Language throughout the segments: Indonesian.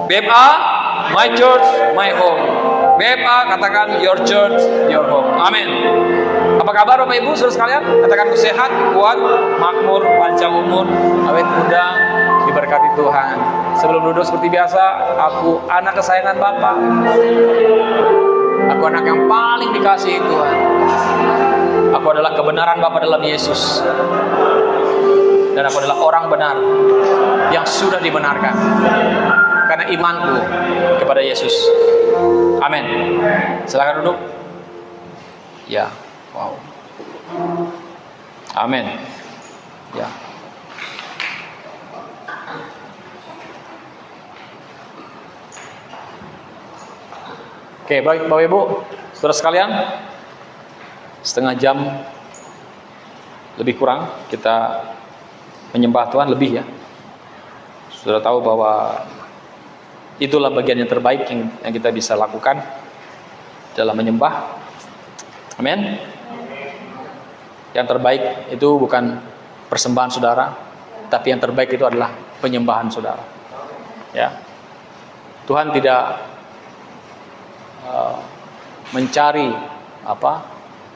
BFA, my church, my home. BFA, katakan your church, your home. Amin. Apa kabar Bapak Ibu saudara sekalian? Katakan sehat, kuat, makmur, panjang umur, awet muda, diberkati Tuhan. Sebelum duduk seperti biasa, aku anak kesayangan Bapak. Aku anak yang paling dikasihi Tuhan. Aku adalah kebenaran Bapa dalam Yesus. Dan aku adalah orang benar yang sudah dibenarkan karena imanku kepada Yesus. Amin. Silakan duduk. Ya, wow. Amin. Ya. Oke, baik Bapak Ibu, saudara sekalian, setengah jam lebih kurang kita menyembah Tuhan lebih ya. Sudah tahu bahwa itulah bagian yang terbaik yang kita bisa lakukan dalam menyembah. Amin. Yang terbaik itu bukan persembahan saudara, tapi yang terbaik itu adalah penyembahan saudara. Ya. Tuhan tidak mencari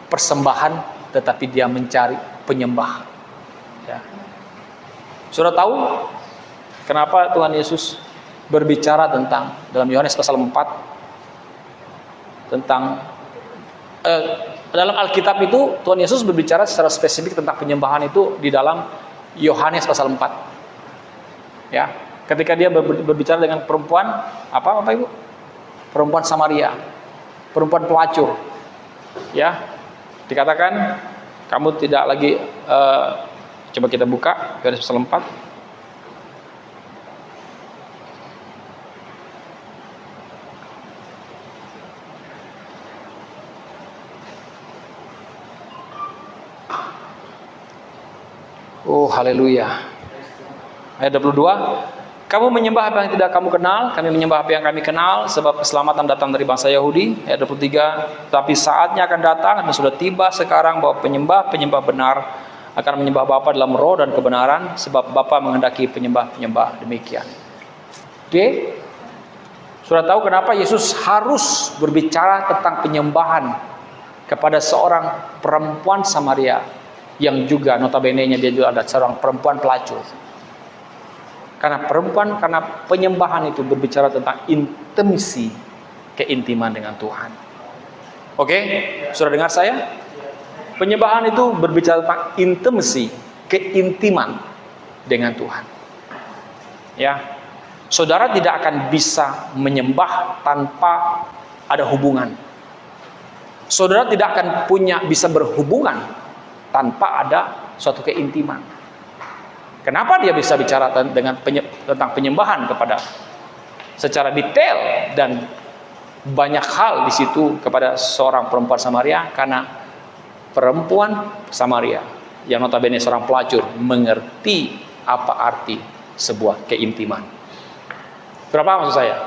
persembahan, tetapi Dia mencari penyembah. Ya. Sudah tahu kenapa Tuhan Yesus berbicara tentang dalam Yohanes pasal 4 tentang dalam Alkitab itu Tuhan Yesus berbicara secara spesifik tentang penyembahan itu di dalam Yohanes pasal 4. Ya, ketika Dia berbicara dengan perempuan apa Ibu? Perempuan Samaria, perempuan pelacur. Ya, dikatakan kamu tidak lagi coba kita buka Yohanes pasal 4. Oh, haleluya. Ayat 22. Kamu menyembah apa yang tidak kamu kenal, kami menyembah apa yang kami kenal, sebab keselamatan datang dari bangsa Yahudi. Ayat 23. Tapi saatnya akan datang dan sudah tiba sekarang bahwa penyembah benar akan menyembah Bapa dalam roh dan kebenaran, sebab Bapa menghendaki penyembah-penyembah demikian. Oke? Sudah tahu kenapa Yesus harus berbicara tentang penyembahan kepada seorang perempuan Samaria yang juga notabene-nya dia juga ada seorang perempuan pelacur. Karena penyembahan itu berbicara tentang intimasi, keintiman dengan Tuhan. Oke? Sudah dengar saya? Penyembahan itu berbicara tentang intimasi, keintiman dengan Tuhan. Ya. Saudara tidak akan bisa menyembah tanpa ada hubungan. Saudara tidak akan bisa berhubungan tanpa ada suatu keintiman. Kenapa dia bisa bicara tentang penyembahan kepada secara detail dan banyak hal di situ kepada seorang perempuan Samaria? Karena perempuan Samaria yang notabene seorang pelacur mengerti apa arti sebuah keintiman. Berapa maksud saya?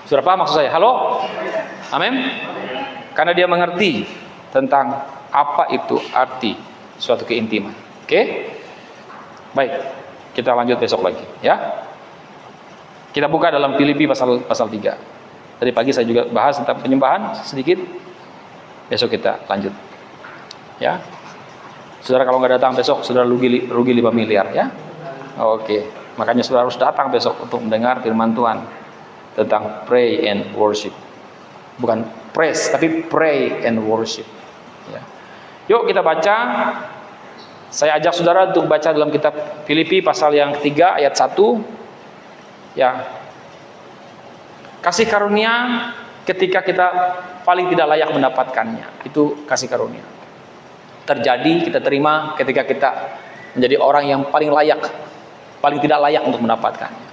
Sudah paham maksud saya? Halo? Amin? Karena dia mengerti tentang apa itu arti suatu keintiman. Oke? Baik, kita lanjut besok lagi ya. Kita buka dalam Filipi pasal 3. Tadi pagi saya juga bahas tentang penyembahan sedikit. Besok kita lanjut. Ya. Saudara kalau nggak datang besok, saudara rugi 5 miliar ya. Oke. Makanya saudara harus datang besok untuk mendengar firman Tuhan tentang pray and worship. Bukan praise, tapi pray and worship. Ya. Yuk kita baca. Saya ajak saudara untuk baca dalam kitab Filipi pasal yang ketiga ayat 1. Ya. Kasih karunia ketika kita paling tidak layak mendapatkannya. Itu kasih karunia. Terjadi, kita terima ketika kita menjadi orang yang paling layak, paling tidak layak untuk mendapatkannya.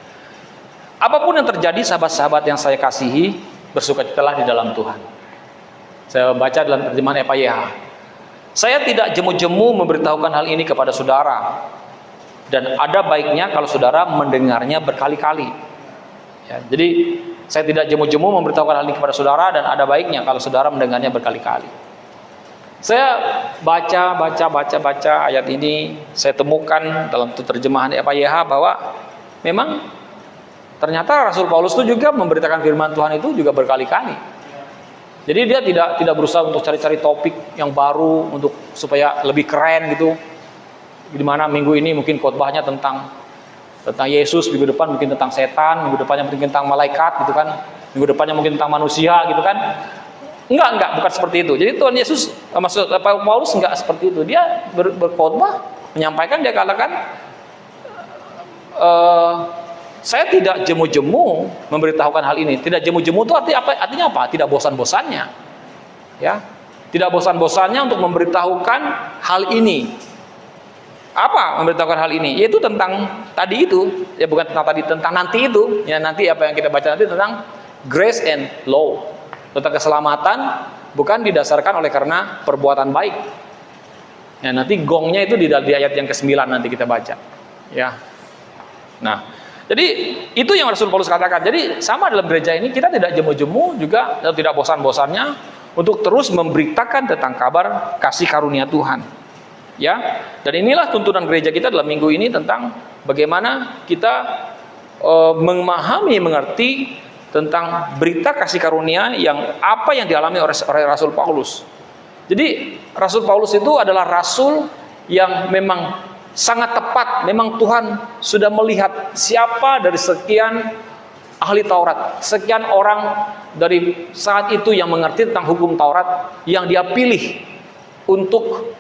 Apapun yang terjadi, sahabat-sahabat yang saya kasihi, bersukacitalah di dalam Tuhan. Saya baca dalam terjemahan EPYH. Saya tidak jemu-jemu memberitahukan hal ini kepada saudara, dan ada baiknya kalau saudara mendengarnya berkali-kali. Ya, jadi saya tidak jemu-jemu memberitahukan hal ini kepada saudara, dan ada baiknya kalau saudara mendengarnya berkali-kali. Saya baca ayat ini, saya temukan dalam terjemahan EPYH bahwa memang ternyata Rasul Paulus itu juga memberitakan firman Tuhan itu juga berkali-kali. Jadi dia tidak berusaha untuk cari-cari topik yang baru untuk supaya lebih keren gitu. Dimana minggu ini mungkin khotbahnya tentang Yesus, minggu depan mungkin tentang setan, minggu depannya mungkin tentang malaikat gitu kan, minggu depannya mungkin tentang manusia gitu kan. Enggak, bukan seperti itu. Jadi Tuhan Yesus, maksud Paulus enggak seperti itu. Dia berkhotbah, menyampaikan, dia katakan, saya tidak jemu-jemu memberitahukan hal ini. Tidak jemu-jemu itu artinya apa? Tidak bosan-bosannya. Ya. Tidak bosan-bosannya untuk memberitahukan hal ini. Apa memberitahukan hal ini? Yaitu tentang tadi itu, ya bukan tentang tadi, tentang nanti itu. Ya nanti apa yang kita baca nanti tentang grace and law. Tentang keselamatan bukan didasarkan oleh karena perbuatan baik. Ya, nanti gongnya itu di ayat yang ke-9 nanti kita baca. Ya. Nah, jadi itu yang Rasul Paulus katakan. Jadi sama dalam gereja ini kita tidak jemu-jemu juga tidak bosan-bosannya untuk terus memberitakan tentang kabar kasih karunia Tuhan. Ya. Dan inilah tuntunan gereja kita dalam minggu ini tentang bagaimana kita mengerti tentang berita kasih karunia yang apa yang dialami oleh Rasul Paulus. Jadi Rasul Paulus itu adalah rasul yang memang sangat tepat. Memang Tuhan sudah melihat siapa dari sekian ahli Taurat, sekian orang dari saat itu yang mengerti tentang hukum Taurat, yang dia pilih untuk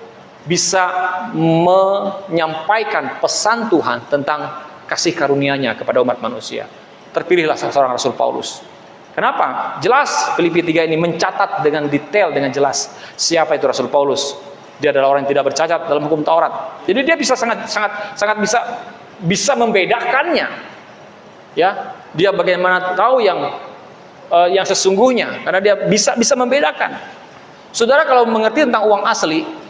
bisa menyampaikan pesan Tuhan tentang kasih karunia-Nya kepada umat manusia. Terpilihlah seorang Rasul Paulus. Kenapa? Jelas Filipi 3 ini mencatat dengan detail, dengan jelas siapa itu Rasul Paulus. Dia adalah orang yang tidak bercacat dalam hukum Taurat. Jadi dia bisa sangat bisa membedakannya. Ya, dia bagaimana tahu yang sesungguhnya, karena dia bisa membedakan. Saudara kalau mengerti tentang uang asli,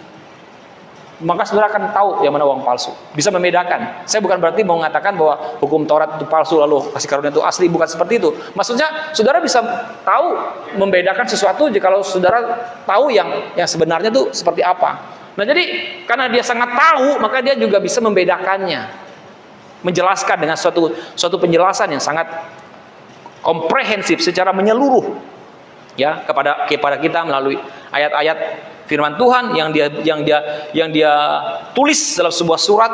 maka saudara akan tahu yang mana uang palsu. Bisa membedakan. Saya bukan berarti mau mengatakan bahwa hukum Taurat itu palsu lalu kasih karunia itu asli, bukan seperti itu. Maksudnya saudara bisa tahu membedakan sesuatu kalau saudara tahu yang sebenarnya itu seperti apa. Nah, jadi karena dia sangat tahu, maka dia juga bisa membedakannya. Menjelaskan dengan suatu penjelasan yang sangat komprehensif secara menyeluruh ya kepada kita melalui ayat-ayat firman Tuhan yang dia tulis dalam sebuah surat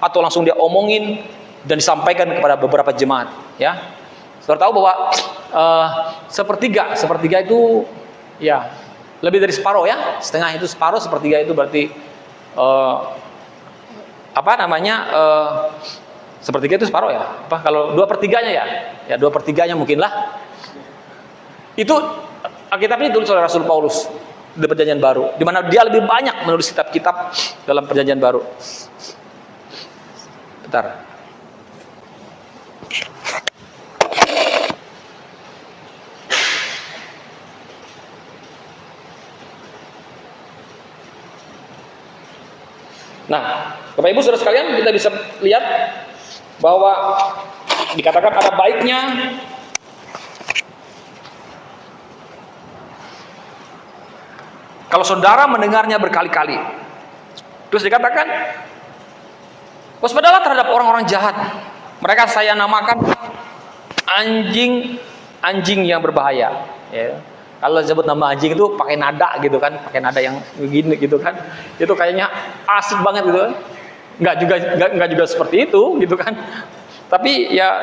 atau langsung dia omongin dan disampaikan kepada beberapa jemaat. Ya, saudara tahu bahwa sepertiga itu ya lebih dari separuh ya, setengah itu separuh, sepertiga itu berarti sepertiga itu separuh ya. Apa kalau 2/3-nya ya 2/3-nya mungkin lah. Itu Alkitab ini ditulis oleh Rasul Paulus di Perjanjian Baru, di mana dia lebih banyak menulis kitab-kitab dalam Perjanjian Baru. Bentar. Nah, Bapak Ibu Saudara sekalian, kita bisa lihat bahwa dikatakan ada baiknya kalau saudara mendengarnya berkali-kali. Terus dikatakan, waspadalah terhadap orang-orang jahat. Mereka saya namakan anjing yang berbahaya. Ya. Kalau disebut nama anjing itu pakai nada gitu kan, pakai nada yang begini gitu kan. Itu kayaknya asik banget gitu. Enggak juga seperti itu gitu kan. Tapi ya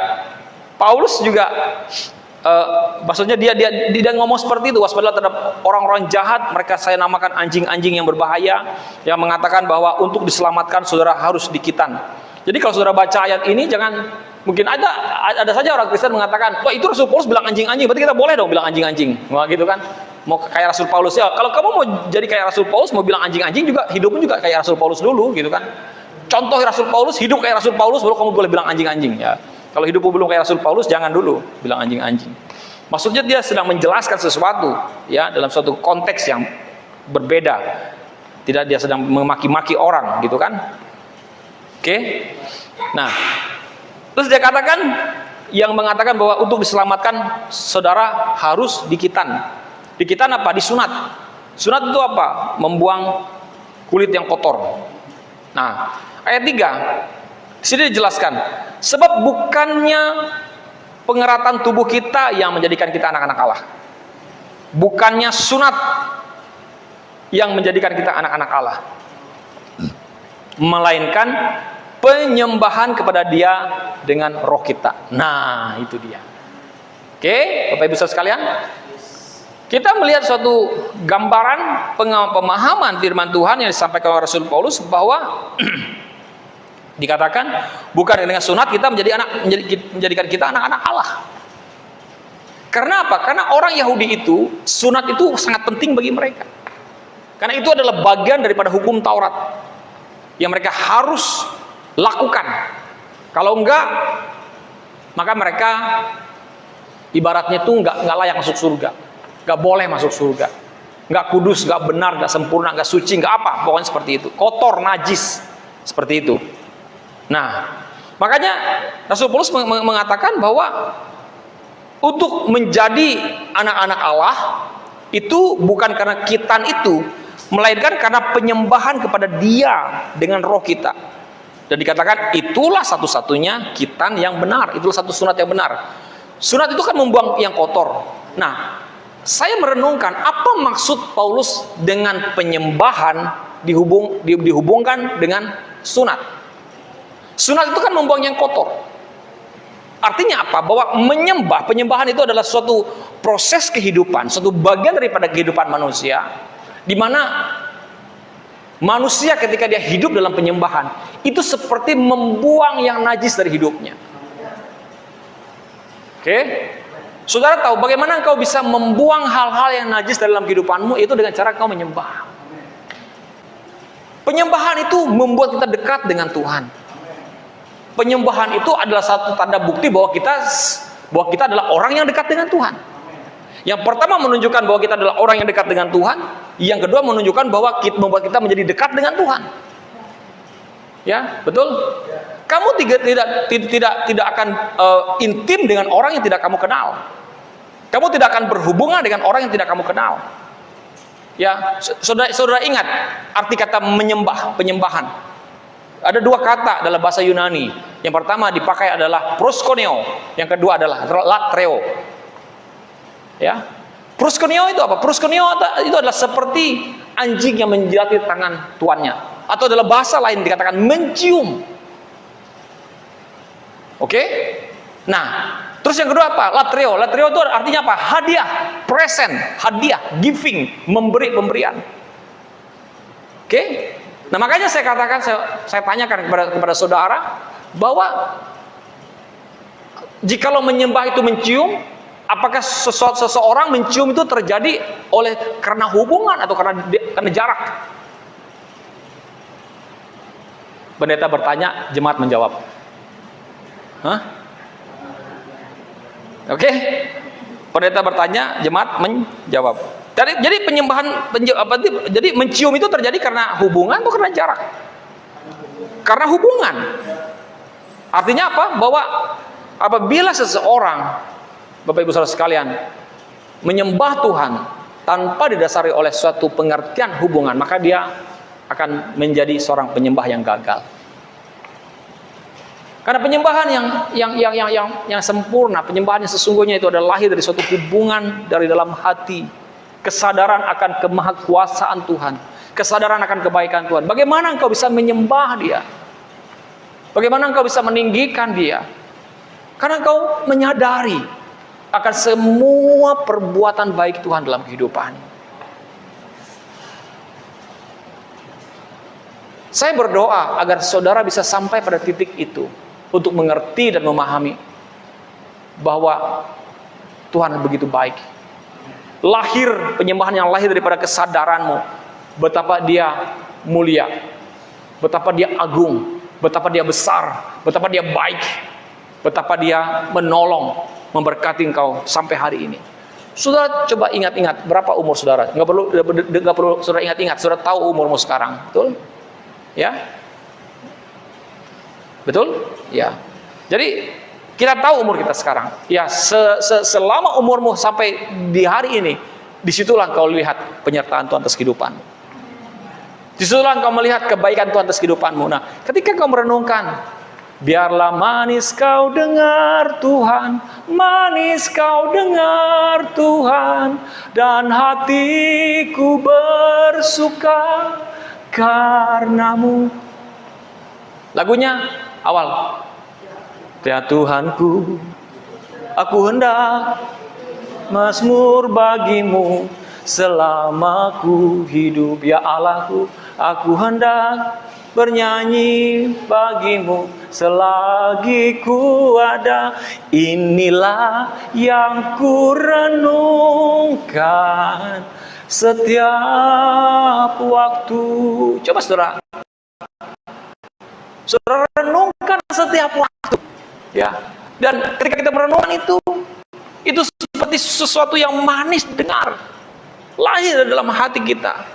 Paulus juga maksudnya dia ngomong seperti itu, waspadalah terhadap orang-orang jahat, mereka saya namakan anjing-anjing yang berbahaya, yang mengatakan bahwa untuk diselamatkan saudara harus dikitan. Jadi kalau saudara baca ayat ini jangan, mungkin ada saja orang Kristen mengatakan, wah itu Rasul Paulus bilang anjing-anjing, berarti kita boleh dong bilang anjing-anjing. Wah gitu kan. Mau kayak Rasul Paulus ya. Kalau kamu mau jadi kayak Rasul Paulus, mau bilang anjing-anjing juga, hidupmu juga kayak Rasul Paulus dulu gitu kan. Contoh Rasul Paulus, hidup kayak Rasul Paulus, baru kamu boleh bilang anjing-anjing ya. Kalau hidupmu belum kayak Rasul Paulus, jangan dulu bilang anjing-anjing. Maksudnya dia sedang menjelaskan sesuatu ya dalam suatu konteks yang berbeda. Tidak dia sedang memaki-maki orang gitu kan. Oke. Nah, terus dia katakan yang mengatakan bahwa untuk diselamatkan saudara harus dikitan. Dikitan apa? Disunat. Sunat itu apa? Membuang kulit yang kotor. Nah, ayat 3 di sini dijelaskan, sebab bukannya pengeratan tubuh kita yang menjadikan kita anak-anak Allah. Bukannya sunat yang menjadikan kita anak-anak Allah, melainkan penyembahan kepada Dia dengan roh kita. Nah, itu dia. Oke, Bapak Ibu Saudara sekalian, kita melihat suatu gambaran pemahaman firman Tuhan yang disampaikan oleh Rasul Paulus bahwa dikatakan bukan dengan sunat kita menjadikan kita anak-anak Allah. Karena apa? Karena orang Yahudi itu sunat itu sangat penting bagi mereka. Karena itu adalah bagian daripada hukum Taurat yang mereka harus lakukan. Kalau enggak, maka mereka ibaratnya itu enggak layak masuk surga, enggak boleh masuk surga, enggak kudus, enggak benar, enggak sempurna, enggak suci, enggak apa, pokoknya seperti itu, kotor, najis, seperti itu. Nah, makanya Rasul Paulus mengatakan bahwa untuk menjadi anak-anak Allah itu bukan karena kitan itu, melainkan karena penyembahan kepada Dia dengan roh kita. Dan dikatakan itulah satu-satunya kitan yang benar, itulah satu sunat yang benar. Sunat itu kan membuang yang kotor. Nah, saya merenungkan apa maksud Paulus dengan penyembahan dihubungkan dengan sunat. Sunat itu kan membuang yang kotor. Artinya apa? Bahwa penyembahan itu adalah suatu proses kehidupan, suatu bagian daripada kehidupan manusia, di mana manusia ketika dia hidup dalam penyembahan itu seperti membuang yang najis dari hidupnya. Oke? Saudara tahu bagaimana engkau bisa membuang hal-hal yang najis dalam kehidupanmu? Itu dengan cara engkau menyembah. Penyembahan itu membuat kita dekat dengan Tuhan. Penyembahan itu adalah satu tanda bukti bahwa kita adalah orang yang dekat dengan Tuhan. Yang pertama menunjukkan bahwa kita adalah orang yang dekat dengan Tuhan. Yang kedua menunjukkan bahwa membuat kita menjadi dekat dengan Tuhan. Ya, betul? Kamu tidak akan intim dengan orang yang tidak kamu kenal. Kamu tidak akan berhubungan dengan orang yang tidak kamu kenal. Ya, saudara ingat arti kata penyembahan. Ada dua kata dalam bahasa Yunani. Yang pertama dipakai adalah proskuneo, yang kedua adalah latreo. Ya. Proskuneo itu apa? Proskuneo itu adalah seperti anjing yang menjilati tangan tuannya, atau dalam bahasa lain dikatakan mencium. Oke? Nah, terus yang kedua apa? Latreo. Latreo itu artinya apa? Hadiah, present, hadiah, giving, pemberian. Oke? Nah, makanya saya katakan, saya tanyakan kepada saudara bahwa jikalau menyembah itu mencium, apakah seseorang mencium itu terjadi karena hubungan atau karena jarak? Pendeta bertanya, jemaat menjawab. Hah? Oke? Pendeta bertanya, jemaat menjawab. Jadi jadi mencium itu terjadi karena hubungan atau karena jarak? Karena hubungan. Artinya apa? Bahwa apabila seseorang, Bapak Ibu Saudara sekalian, menyembah Tuhan tanpa didasari oleh suatu pengertian hubungan, maka dia akan menjadi seorang penyembah yang gagal. Karena penyembahan yang sempurna, penyembahan yang sesungguhnya itu adalah lahir dari suatu hubungan dari dalam hati, kesadaran akan kemahakuasaan Tuhan, kesadaran akan kebaikan Tuhan. Bagaimana engkau bisa menyembah Dia? Bagaimana engkau bisa meninggikan Dia? Karena engkau menyadari akan semua perbuatan baik Tuhan dalam kehidupan. Saya berdoa agar saudara bisa sampai pada titik itu, untuk mengerti dan memahami bahwa Tuhan begitu baik. Penyembahan yang lahir daripada kesadaranmu betapa Dia mulia, betapa Dia agung, betapa Dia besar, betapa Dia baik, betapa Dia menolong, memberkati engkau sampai hari ini. Saudara coba ingat-ingat berapa umur saudara. Nggak perlu saudara ingat-ingat, saudara tahu umurmu sekarang, betul? Ya, betul? Ya. Jadi kita tahu umur kita sekarang. Ya, selama umurmu sampai di hari ini, disitulah kau lihat penyertaan Tuhan atas kehidupan. Disitulah kau melihat kebaikan Tuhan atas kehidupanmu. Nah, ketika kau merenungkan Biarlah manis kau dengar Tuhan, manis kau dengar Tuhan, dan hatiku bersuka karenamu. Lagunya awal. Ya Tuhanku, aku hendak mazmur bagimu selama ku hidup. Ya Allahku, aku hendak bernyanyi bagimu selagi ku ada. Inilah yang ku renungkan setiap waktu. Coba saudara renungkan setiap waktu, ya. Dan ketika kita merenungkan itu seperti sesuatu yang manis dengar, lahir dalam hati kita,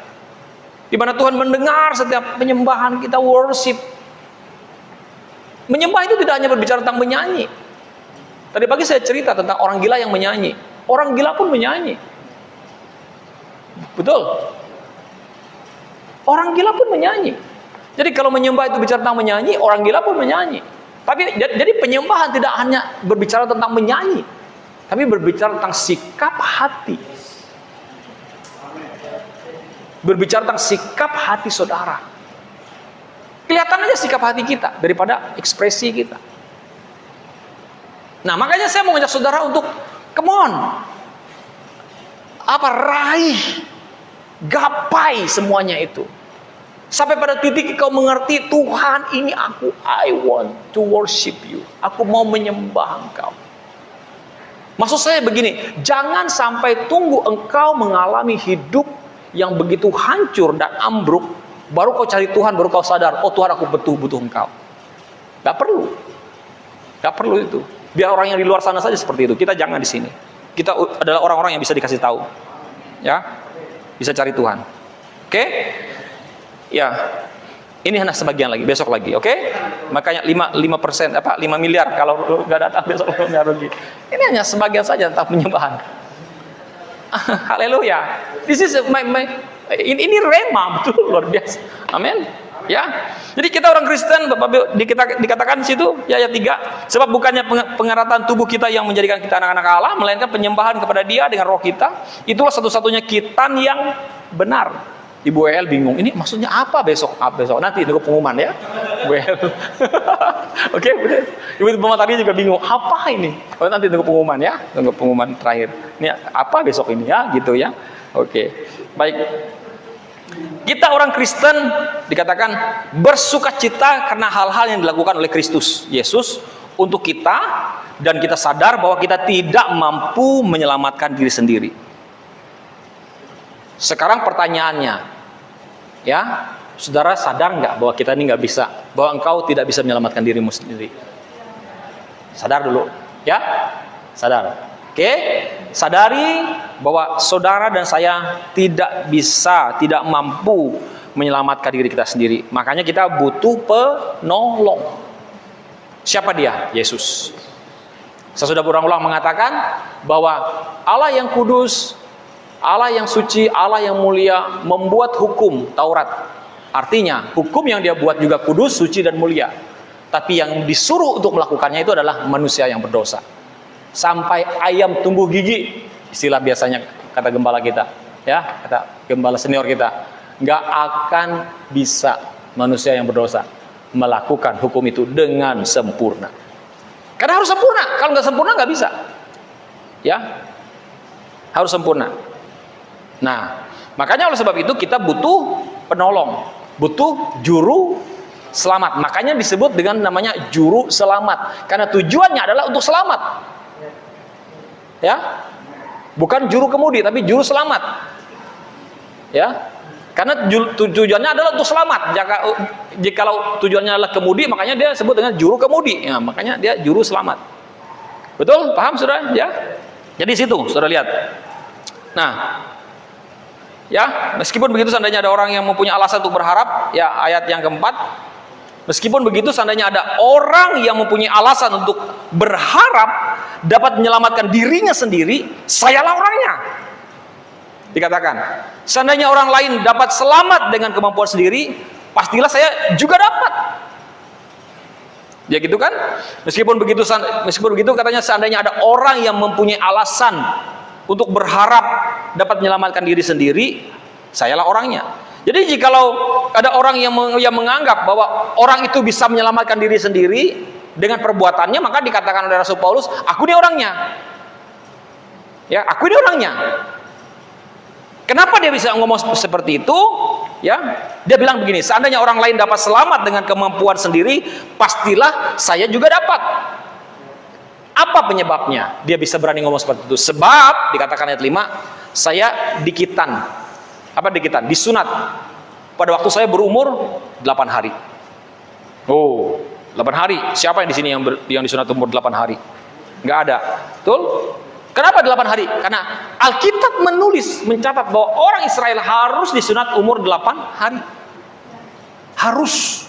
di mana Tuhan mendengar setiap penyembahan kita, worship. Menyembah itu tidak hanya berbicara tentang menyanyi. Tadi pagi saya cerita tentang orang gila yang menyanyi. Orang gila pun menyanyi. Betul. Orang gila pun menyanyi. Jadi kalau menyembah itu bicara tentang menyanyi, orang gila pun menyanyi. Tapi jadi penyembahan tidak hanya berbicara tentang menyanyi, tapi berbicara tentang sikap hati. Berbicara tentang sikap hati saudara. Kelihatan aja sikap hati kita daripada ekspresi kita. Nah, makanya saya mau ngajak saudara untuk come on. Raih, gapai semuanya itu. Sampai pada titik kau mengerti, Tuhan, ini aku, I want to worship you. Aku mau menyembah Engkau. Maksud saya begini, jangan sampai tunggu engkau mengalami hidup yang begitu hancur dan ambruk, baru kau cari Tuhan, baru kau sadar, oh Tuhan, aku butuh Engkau. Gak perlu. Gak perlu itu. Biar orang yang di luar sana saja seperti itu. Kita jangan di sini. Kita adalah orang-orang yang bisa dikasih tahu. Ya, bisa cari Tuhan. Oke? Ya, ini hanya sebagian lagi, besok lagi, oke? Makanya 5 miliar kalau nggak datang besok nggak rugi. Ini hanya sebagian saja tentang penyembahan. Haleluya. This is ini rema, betul, luar biasa. Amin. Ya. Jadi kita orang Kristen, dikatakan di situ ya, ayat 3, sebab bukannya pengeratan tubuh kita yang menjadikan kita anak-anak Allah, melainkan penyembahan kepada Dia dengan roh kita. Itulah satu-satunya khitan yang benar. Ibu WL bingung, ini maksudnya apa besok? Besok nanti tunggu pengumuman ya. WL. Oke, benar. Ibu Mama tadi juga bingung, apa ini? Oh, nanti tunggu pengumuman ya, tunggu pengumuman terakhir. Ini apa besok ini ya, gitu ya. Oke. Baik. Kita orang Kristen dikatakan bersukacita karena hal-hal yang dilakukan oleh Kristus Yesus untuk kita, dan kita sadar bahwa kita tidak mampu menyelamatkan diri sendiri. Sekarang pertanyaannya, ya, saudara sadar nggak bahwa kita ini nggak bisa, bahwa engkau tidak bisa menyelamatkan dirimu sendiri? Sadar dulu, ya, sadar. Oke, sadari bahwa saudara dan saya tidak bisa, tidak mampu menyelamatkan diri kita sendiri. Makanya kita butuh penolong. Siapa dia? Yesus. Saya sudah berulang-ulang mengatakan bahwa Allah yang kudus, Allah yang suci, Allah yang mulia membuat hukum Taurat. Artinya hukum yang Dia buat juga kudus, suci dan mulia. Tapi yang disuruh untuk melakukannya itu adalah manusia yang berdosa. Sampai ayam tumbuh gigi, istilah biasanya kata gembala kita, ya, kata gembala senior kita, nggak akan bisa manusia yang berdosa melakukan hukum itu dengan sempurna. Karena harus sempurna. Kalau nggak sempurna nggak bisa. Ya, harus sempurna. Nah, makanya oleh sebab itu kita butuh penolong, butuh juru selamat. Makanya disebut dengan namanya juru selamat, karena tujuannya adalah untuk selamat. Ya, bukan juru kemudi, tapi juru selamat. Ya, karena tujuannya adalah untuk selamat. Jikalau tujuannya adalah kemudi, makanya dia sebut dengan juru kemudi. Ya, makanya dia juru selamat. Betul? Paham, saudara? Ya. Jadi situ, saudara lihat. Nah. Ya, meskipun begitu seandainya ada orang yang mempunyai alasan untuk berharap, ya ayat yang keempat, meskipun begitu seandainya ada orang yang mempunyai alasan untuk berharap dapat menyelamatkan dirinya sendiri, sayalah orangnya. Dikatakan, seandainya orang lain dapat selamat dengan kemampuan sendiri, pastilah saya juga dapat. Ya gitu kan? Meskipun begitu katanya seandainya ada orang yang mempunyai alasan untuk berharap dapat menyelamatkan diri sendiri, sayalah orangnya. Jadi jikalau ada orang yang menganggap bahwa orang itu bisa menyelamatkan diri sendiri dengan perbuatannya, maka dikatakan oleh Rasul Paulus, aku ini orangnya. Ya, aku ini orangnya. Kenapa dia bisa ngomong seperti itu? Ya, dia bilang begini, seandainya orang lain dapat selamat dengan kemampuan sendiri, pastilah saya juga dapat. Apa penyebabnya dia bisa berani ngomong seperti itu? Sebab dikatakan ayat 5, saya dikitan. Apa dikitan? Disunat pada waktu saya berumur 8 hari. Oh, 8 hari. Siapa yang di sini yang disunat umur 8 hari? Nggak ada. Betul? Kenapa 8 hari? Karena Alkitab mencatat bahwa orang Israel harus disunat umur 8 hari. Harus.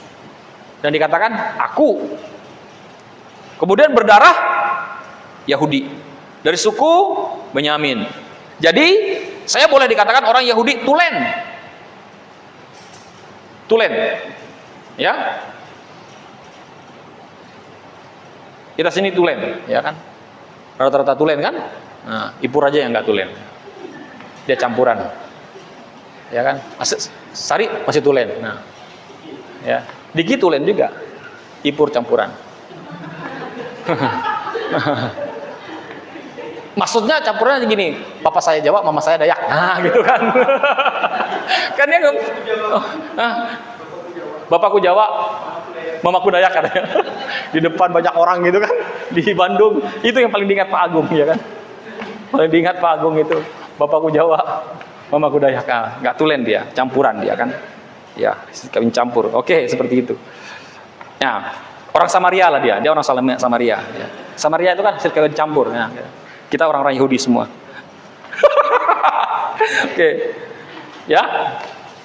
Dan dikatakan aku. Kemudian berdarah Yahudi. Dari suku Benyamin. Jadi saya boleh dikatakan orang Yahudi tulen. Tulen. Ya. Kita sini tulen, ya kan? Rata-rata tulen kan? Nah, Ipur aja yang nggak tulen. Dia campuran. Ya kan? Sari masih tulen. Nah. Ya, Diki tulen juga. Ipur campuran. Maksudnya campurannya gini, papa saya Jawa, mama saya Dayak. Nah, gitu kan. Kan dia bapakku Jawa, mamaku Dayak katanya. Di depan banyak orang gitu kan. Di Bandung, itu yang paling diingat Pak Agung, ya kan. Paling diingat Pak Agung itu, bapakku Jawa, mamaku Dayak. Nah, nggak tulen dia, campuran dia kan. Ya, kawin campur. Oke, seperti itu. Nah, orang Samaria lah dia orang Samaria. Ya. Samaria itu kan hasil kawin campur. Ya. Kita orang-orang Yahudi semua. Oke. Ya.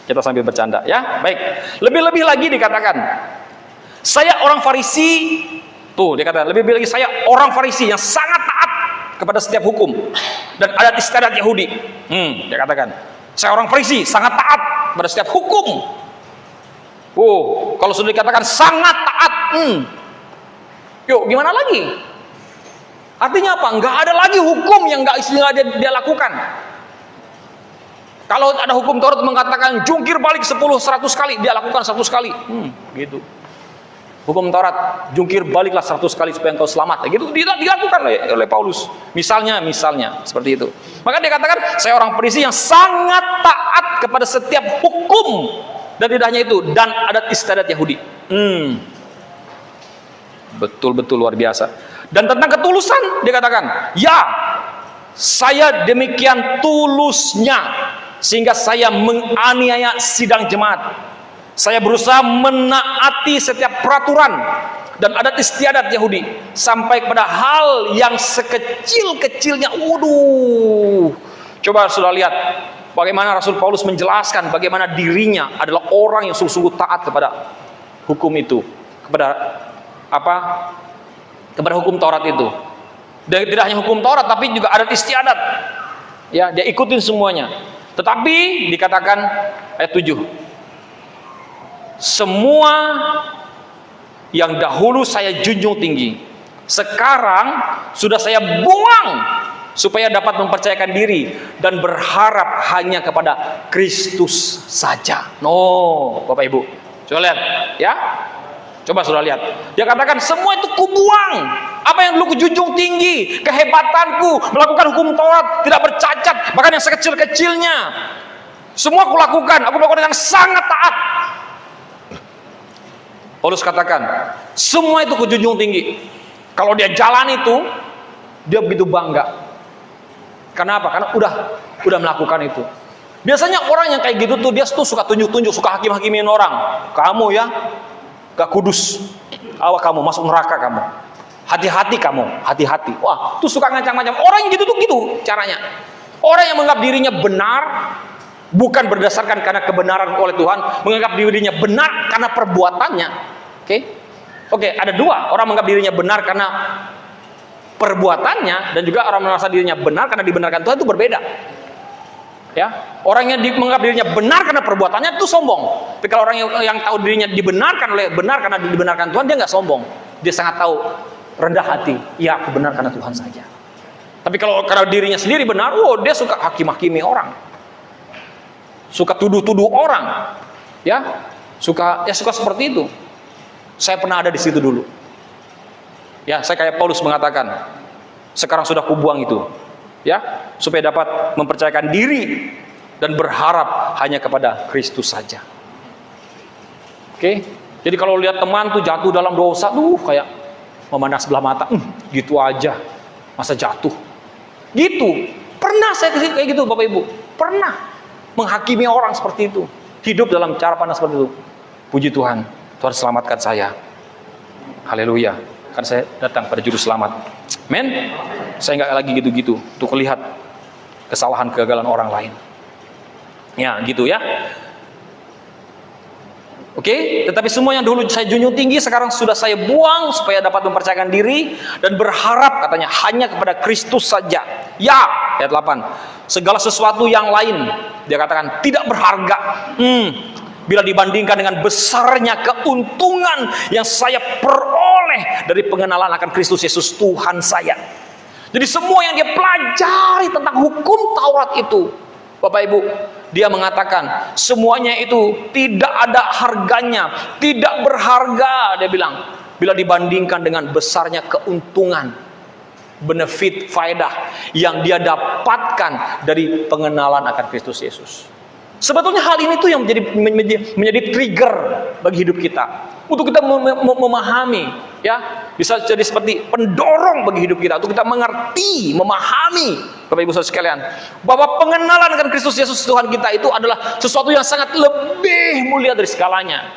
Kita sambil bercanda, ya. Baik. Lebih-lebih lagi dikatakan, saya orang Farisi. Tuh, dikatakan lebih-lebih lagi saya orang Farisi yang sangat taat kepada setiap hukum dan adat istiadat Yahudi. Dia katakan, saya orang Farisi sangat taat pada setiap hukum. Oh, kalau sudah dikatakan sangat taat, yuk gimana lagi? Artinya apa? Nggak ada lagi hukum yang nggak dia lakukan. Kalau ada hukum Taurat mengatakan jungkir balik 10-100 kali, dia lakukan 100 kali. Gitu. Hukum Taurat, jungkir baliklah 100 kali supaya engkau selamat. Gitu dilakukan oleh Paulus. Misalnya seperti itu. Maka dia katakan, saya orang Farisi yang sangat taat kepada setiap hukum. Dan tidak hanya itu, dan adat istiadat Yahudi. Betul-betul luar biasa. Dan tentang ketulusan dikatakan, ya, saya demikian tulusnya sehingga saya menganiaya sidang jemaat. Saya berusaha menaati setiap peraturan dan adat istiadat Yahudi sampai kepada hal yang sekecil-kecilnya. Waduh, coba sudah lihat bagaimana Rasul Paulus menjelaskan bagaimana dirinya adalah orang yang sungguh-sungguh taat kepada hukum itu, kepada apa? Kepada hukum Taurat itu. Dan tidak hanya hukum Taurat tapi juga adat istiadat. Ya, dia ikutin semuanya. Tetapi dikatakan ayat 7. Semua yang dahulu saya junjung tinggi, sekarang sudah saya buang supaya dapat mempercayakan diri dan berharap hanya kepada Kristus saja. No, Bapak Ibu. Coba lihat, ya. Coba sudah lihat. Dia katakan semua itu kubuang. Apa yang dulu kujunjung tinggi, kehebatanku, melakukan hukum Taurat, tidak bercacat, bahkan yang sekecil-kecilnya. Semua aku lakukan, aku melakukan dengan sangat taat. Paulus katakan, semua itu kujunjung tinggi. Kalau dia jalan itu, dia begitu bangga. Kenapa? Karena udah melakukan itu. Biasanya orang yang kayak gitu tuh, dia tuh suka tunjuk-tunjuk, suka hakim-hakimin orang. Kamu ya, gak kudus, awas kamu masuk neraka kamu, hati-hati kamu, hati-hati. Wah, tuh suka ngancam-ngancam. Orang yang gitu tuh gitu caranya. Orang yang menganggap dirinya benar bukan berdasarkan karena kebenaran oleh Tuhan, menganggap dirinya benar karena perbuatannya. Oke, ada dua, orang menganggap dirinya benar karena perbuatannya dan juga orang merasa dirinya benar karena dibenarkan Tuhan, itu berbeda. Ya, orang yang menganggap dirinya benar karena perbuatannya itu sombong. Tapi kalau orang yang tahu dirinya benar karena dibenarkan Tuhan, dia nggak sombong. dia sangat tahu, rendah hati. Ya, aku benar karena Tuhan saja. Tapi kalau karena dirinya sendiri benar, dia suka hakim-hakimi orang, suka tuduh-tuduh orang, ya, suka seperti itu. Saya pernah ada di situ dulu. Ya, saya kayak Paulus mengatakan, sekarang sudah kubuang itu, ya, supaya dapat mempercayakan diri dan berharap hanya kepada Kristus saja. Oke, jadi kalau lihat teman tuh jatuh dalam dosa, kayak memandang sebelah mata, gitu aja, masa jatuh, gitu. Pernah saya kayak gitu, Bapak Ibu, pernah menghakimi orang seperti itu, hidup dalam cara pandang seperti itu. Puji Tuhan, Tuhan selamatkan saya. Haleluya, kan saya datang pada juru selamat. Men, saya nggak lagi gitu-gitu untuk melihat kesalahan kegagalan orang lain. Ya, gitu ya. Oke, tetapi semua yang dulu saya junjung tinggi sekarang sudah saya buang supaya dapat mempercayakan diri dan berharap katanya hanya kepada Kristus saja. Ya, ayat 8. Segala sesuatu yang lain dia katakan tidak berharga. Bila dibandingkan dengan besarnya keuntungan yang saya peroleh dari pengenalan akan Kristus Yesus Tuhan saya. Jadi semua yang dia pelajari tentang hukum Taurat itu, Bapak Ibu, dia mengatakan semuanya itu tidak ada harganya, tidak berharga, dia bilang, bila dibandingkan dengan besarnya keuntungan, benefit, faedah yang dia dapatkan dari pengenalan akan Kristus Yesus. Sebetulnya hal ini tuh yang menjadi trigger bagi hidup kita untuk kita memahami, ya, bisa jadi seperti pendorong bagi hidup kita untuk kita mengerti, memahami, Bapak Ibu Saudara sekalian, bahwa pengenalan akan Kristus Yesus Tuhan kita itu adalah sesuatu yang sangat lebih mulia dari segalanya,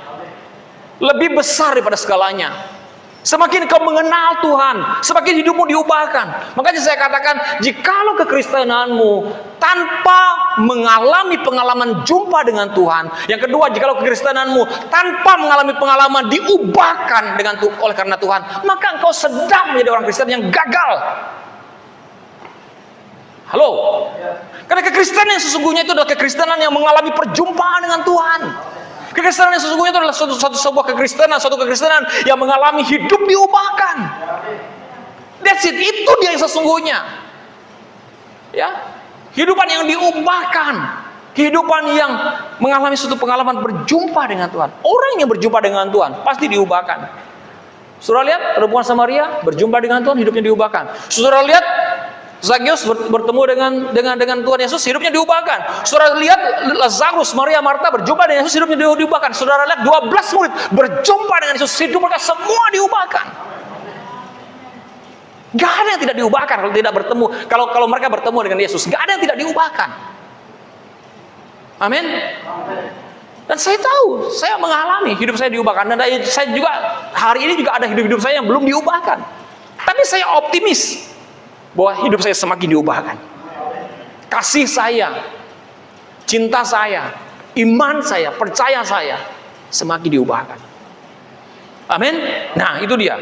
lebih besar daripada segalanya. Semakin kau mengenal Tuhan, semakin hidupmu diubahkan. Makanya saya katakan, jikalau kekristenanmu tanpa mengalami pengalaman jumpa dengan Tuhan, yang kedua, jikalau kekristenanmu tanpa mengalami pengalaman diubahkan oleh karena Tuhan, maka engkau sedang menjadi orang Kristen yang gagal. Halo? Karena kekristenan yang sesungguhnya itu adalah kekristenan yang mengalami perjumpaan dengan Tuhan. Kekristenan yang sesungguhnya itu adalah sebuah kekristenan, suatu kekristenan yang mengalami hidup diubahkan. That's it, itu dia yang sesungguhnya. Ya, kehidupan yang diubahkan, kehidupan yang mengalami suatu pengalaman berjumpa dengan Tuhan. Orang yang berjumpa dengan Tuhan pasti diubahkan. Saudara lihat perempuan Samaria berjumpa dengan Tuhan, hidupnya diubahkan. Saudara lihat Zakheus bertemu dengan Tuhan Yesus, hidupnya diubahkan. Saudara lihat Lazarus, Maria, Marta berjumpa dengan Yesus, hidupnya diubahkan. Saudara lihat 12 murid berjumpa dengan Yesus, hidup mereka semua diubahkan. Gak ada yang tidak diubahkan kalau tidak bertemu. Kalau mereka bertemu dengan Yesus, gak ada yang tidak diubahkan. Amin. Dan saya tahu, saya mengalami hidup saya diubahkan. Dan saya juga hari ini juga ada hidup saya yang belum diubahkan. Tapi saya optimis bahwa hidup saya semakin diubahkan. Kasih saya, cinta saya, iman saya, percaya saya semakin diubahkan. Amin. Nah, itu dia.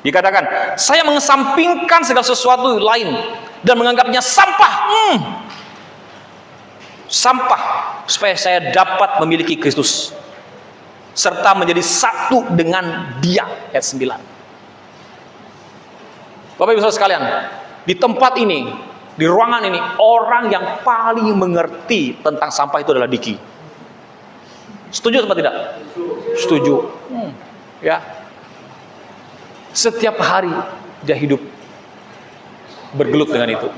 Dikatakan, saya mengesampingkan segala sesuatu lain dan menganggapnya sampah. Sampah supaya saya dapat memiliki Kristus serta menjadi satu dengan Dia. Ayat 9. Bapak Ibu Saudara sekalian, di tempat ini, di ruangan ini, orang yang paling mengerti tentang sampah itu adalah Diki. Setuju atau tidak? Setuju. Ya. Setiap hari dia hidup bergelut dengan itu.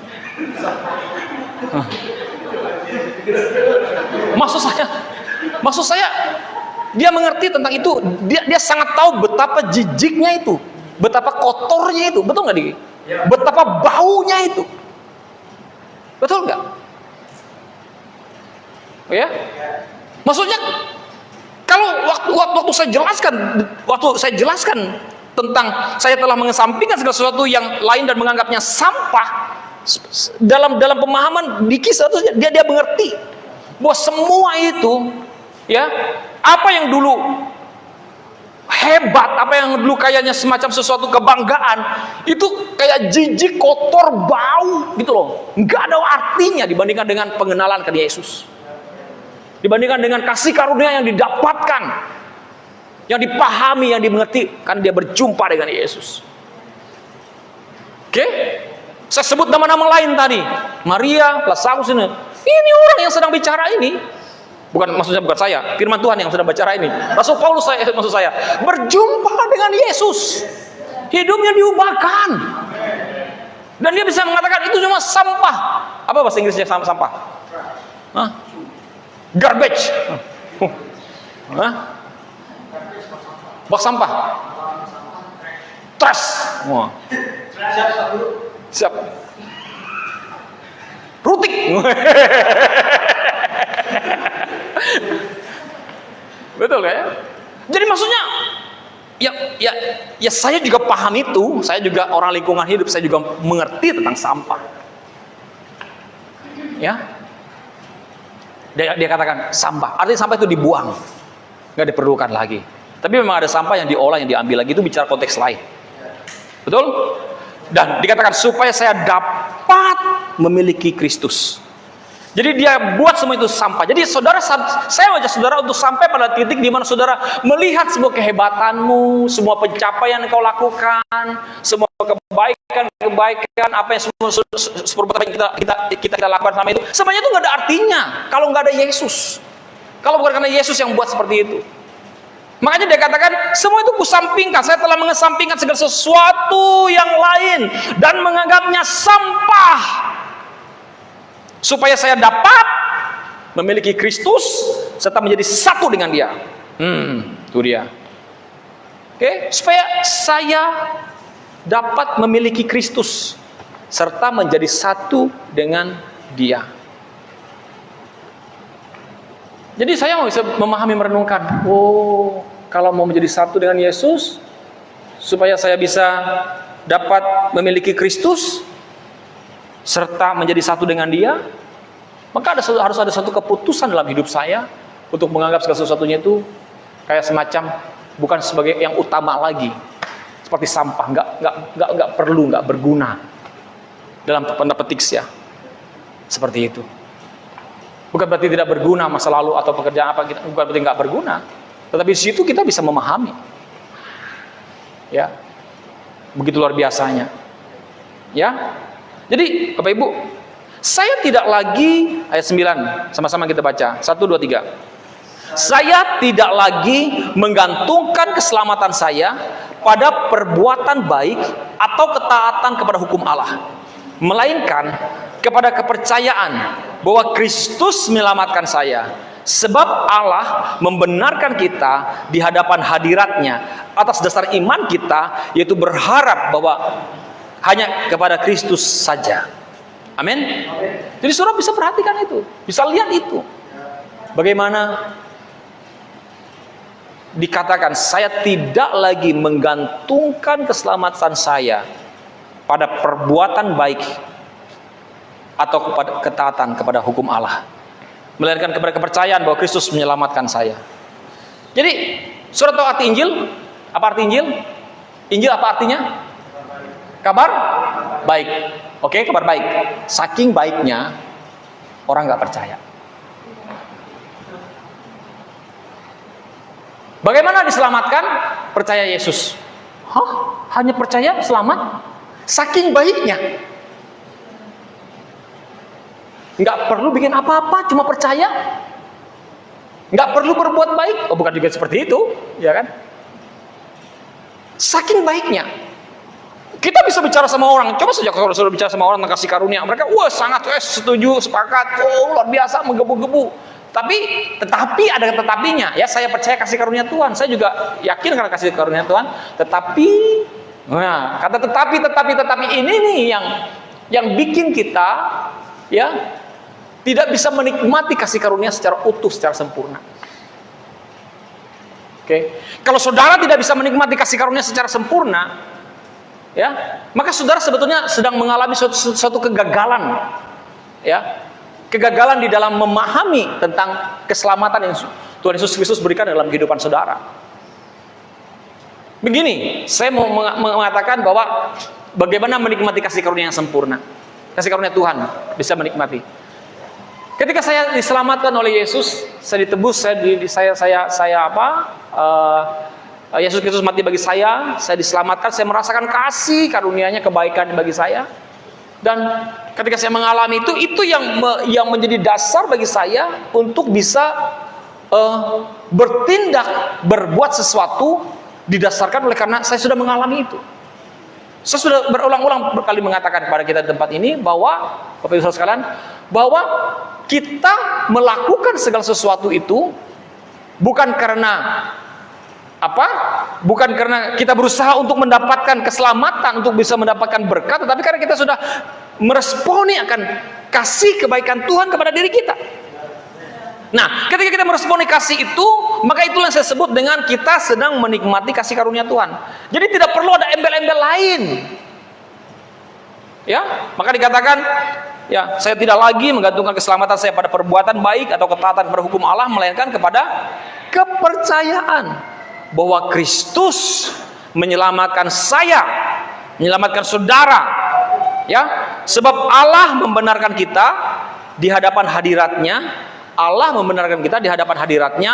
Maksud saya, dia mengerti tentang itu. Dia sangat tahu betapa jijiknya itu. Betapa kotornya itu, betul nggak Diki? Betapa baunya itu, betul nggak? Oh ya, maksudnya kalau waktu saya jelaskan tentang saya telah mengesampingkan segala sesuatu yang lain dan menganggapnya sampah, dalam pemahaman Diki seharusnya dia mengerti bahwa semua itu, ya, apa yang dulu hebat, apa yang dulu kayaknya semacam sesuatu kebanggaan, itu kayak jijik, kotor, bau gitu loh. Nggak ada artinya dibandingkan dengan pengenalan ke Yesus, dibandingkan dengan kasih karunia yang didapatkan yang dipahami, yang dimengerti, kan dia berjumpa dengan Yesus. Oke? Saya sebut nama-nama lain tadi, Maria, Lazarus ini. Ini orang yang sedang bicara ini. Maksudnya bukan saya, firman Tuhan yang sedang bicara ini. Rasul Paulus maksud saya, berjumpa dengan Yesus. Hidupnya diubahkan. Dan dia bisa mengatakan itu cuma sampah. Apa bahasa Inggrisnya sampah? Hah? Garbage. Hah? Bak sampah. Trash. Wah. Siap. Rutik. Betul ya? Jadi maksudnya ya saya juga paham itu, saya juga orang lingkungan hidup, saya juga mengerti tentang sampah. Ya. Dia katakan sampah, artinya sampah itu dibuang, nggak diperlukan lagi. Tapi memang ada sampah yang diolah, yang diambil lagi, itu bicara konteks lain. Betul? Dan dikatakan supaya saya dapat memiliki Kristus. Jadi dia buat semua itu sampah. Jadi saudara, saya ajak saudara untuk sampai pada titik di mana saudara melihat semua kehebatanmu, semua pencapaian yang kau lakukan, semua kebaikan, apa yang semua kita lakukan sama itu, semuanya itu nggak ada artinya kalau nggak ada Yesus. Kalau bukan karena Yesus yang buat seperti itu. Makanya dia katakan, semua itu kusampingkan. Saya telah mengesampingkan segala sesuatu yang lain dan menganggapnya sampah, supaya saya dapat memiliki Kristus serta menjadi satu dengan Dia. Itu dia. Oke, supaya saya dapat memiliki Kristus serta menjadi satu dengan Dia. Jadi saya bisa memahami, merenungkan, oh, kalau mau menjadi satu dengan Yesus, supaya saya bisa dapat memiliki Kristus serta menjadi satu dengan Dia, maka harus ada satu keputusan dalam hidup saya untuk menganggap segala sesuatunya itu kayak semacam bukan sebagai yang utama lagi, seperti sampah, nggak perlu, nggak berguna dalam tanda petik ya, seperti itu. Bukan berarti tidak berguna masa lalu atau pekerjaan apa kita, bukan berarti nggak berguna, tetapi di situ kita bisa memahami, ya, begitu luar biasanya, ya. Jadi Bapak Ibu, saya tidak lagi, ayat 9, sama-sama kita baca, 1, 2, 3. Saya tidak lagi menggantungkan keselamatan saya pada perbuatan baik atau ketaatan kepada hukum Allah, melainkan kepada kepercayaan bahwa Kristus menyelamatkan saya. Sebab Allah membenarkan kita di hadapan hadiratnya atas dasar iman kita, yaitu berharap bahwa hanya kepada Kristus saja. Amin. Jadi saudara bisa perhatikan itu, bisa lihat itu. Bagaimana dikatakan saya tidak lagi menggantungkan keselamatan saya pada perbuatan baik atau kepada ketaatan kepada hukum Allah, melainkan kepada kepercayaan bahwa Kristus menyelamatkan saya. Jadi, saudara tahu arti Injil? Apa arti Injil? Injil apa artinya? Kabar baik. Oke, kabar baik. Saking baiknya, orang nggak percaya. Bagaimana diselamatkan? Percaya Yesus. Hah? Hanya percaya selamat? Saking baiknya. Nggak perlu bikin apa-apa, cuma percaya. Nggak perlu berbuat baik. Oh, bukan juga seperti itu, ya kan? Saking baiknya. Kita bisa bicara sama orang. Coba saja kalau sudah bicara sama orang tentang kasih karunia, mereka sangat setuju, sepakat, luar biasa, menggebu-gebu. Tetapi ada tetapinya. Ya, saya percaya kasih karunia Tuhan. Saya juga yakin karena kasih karunia Tuhan. Tetapi, kata tetapi ini nih yang bikin kita, ya, tidak bisa menikmati kasih karunia secara utuh, secara sempurna. Oke. Kalau saudara tidak bisa menikmati kasih karunia secara sempurna, ya, maka saudara sebetulnya sedang mengalami suatu kegagalan, ya, kegagalan di dalam memahami tentang keselamatan yang Tuhan Yesus Kristus berikan dalam kehidupan saudara. Begini, saya mau mengatakan bahwa bagaimana menikmati kasih karunia yang sempurna, kasih karunia Tuhan bisa menikmati. Ketika saya diselamatkan oleh Yesus, saya ditebus, Yesus Kristus mati bagi saya diselamatkan, saya merasakan kasih karunia-Nya, kebaikan bagi saya. Dan ketika saya mengalami itu yang menjadi dasar bagi saya untuk bisa bertindak, berbuat sesuatu didasarkan oleh karena saya sudah mengalami itu. Saya sudah berulang-ulang kali mengatakan kepada kita di tempat ini bahwa Bapak Ibu Saudara sekalian, bahwa kita melakukan segala sesuatu itu bukan karena apa? Bukan karena kita berusaha untuk mendapatkan keselamatan, untuk bisa mendapatkan berkat, tetapi karena kita sudah meresponi akan kasih kebaikan Tuhan kepada diri kita. Nah, ketika kita meresponi kasih itu, maka itulah yang saya sebut dengan kita sedang menikmati kasih karunia Tuhan. Jadi tidak perlu ada embel-embel lain. Ya, maka dikatakan, ya, saya tidak lagi menggantungkan keselamatan saya pada perbuatan baik atau ketaatan pada hukum Allah, melainkan kepada kepercayaan bahwa Kristus menyelamatkan saya, menyelamatkan saudara, ya, sebab Allah membenarkan kita di hadapan hadiratnya. Allah membenarkan kita di hadapan hadiratnya